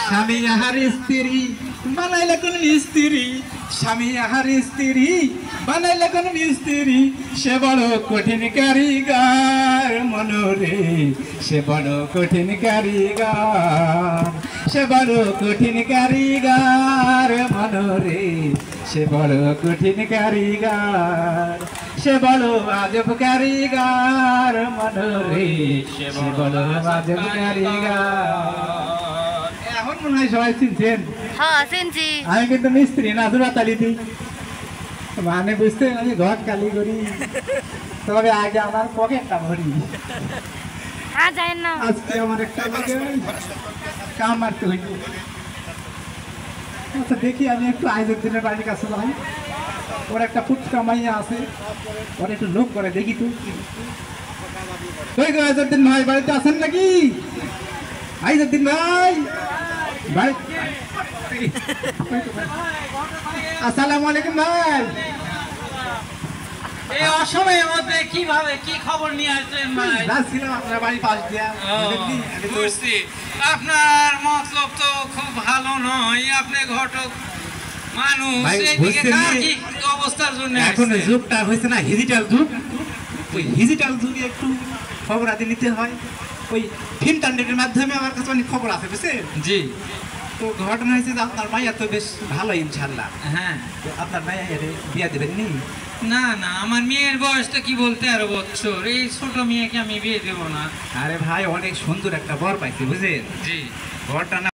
স্বামী আহার স্ত্রী বানাইলে কোন মিস্ত্রি, স্বামী আহার স্ত্রী বানাইলে কোন মিস্ত্রি, সে বড় কঠিন কারিগর মনোরে, সে বড় কঠিন কারিগর, সে বড় কঠিন কারিগর মনোরে, সে বড় কঠিন কারিগর, সে বড় আজব কারিগর মনোরে, সে বড় আজব কারিগর। এখন মনে হয় সবাই চিনছেন। হ্যাঁ চিনছি। আমি কিন্তু মিস্ত্রি না, জোড়া তালি দিই মানে বুঝতে আমি ঘর কালি করি, তবে আগে আমার পকেটটা ভরি। হ্যাঁ যাই না, আজকে আমার একটা কাম মারতে হইল। আচ্ছা দেখি আমি একটু আইজুদ্দিনের বাড়ির কাছে যাই, ওর একটা ফুটকা মাইয়া আছে, ওর একটু লোক করে দেখি তো। আইজুদ্দিন ভাই বাড়িতে আছেন নাকি? আইজুদ্দিন ভাই আসসালামু আলাইকুম ভাই। এই অসময়ের মধ্যে কিভাবে কি খবর নিয়ে আসলেন ভাই? যাচ্ছিলাম আপনার বাড়ির পাশ দিয়া। বুঝছি, আপনার মতলব তো খুব ভালো নয়। আপনি ঘটক মানুষ, ভাই, এইদিকে বুঝছেন কার না? কি অবস্থার জন্য এখন আসছে? যুগটা হয়েছে না ডিজিটাল যুগ, ওই ডিজিটাল যুগে একটু খবর আদি নিতে হয়। ওই ইন্টারনেটের মাধ্যমে আমার কাছে অনেক খবর আছে বুঝছেন। জি তো ঘটনা হয়েছে যে আপনার মাইয়া তো বেশ ভালো ইনশাল্লাহ। হ্যাঁ। তো আপনার মাইয়া বিয়া দেবেন নি? না না, আমার মেয়ের বয়স তো কি বলতে 13 বছর, এই ছোট মেয়েকে আমি বিয়ে দেবো না। আরে ভাই অনেক সুন্দর একটা বর পাইছি বুঝলেন। জি বরটা না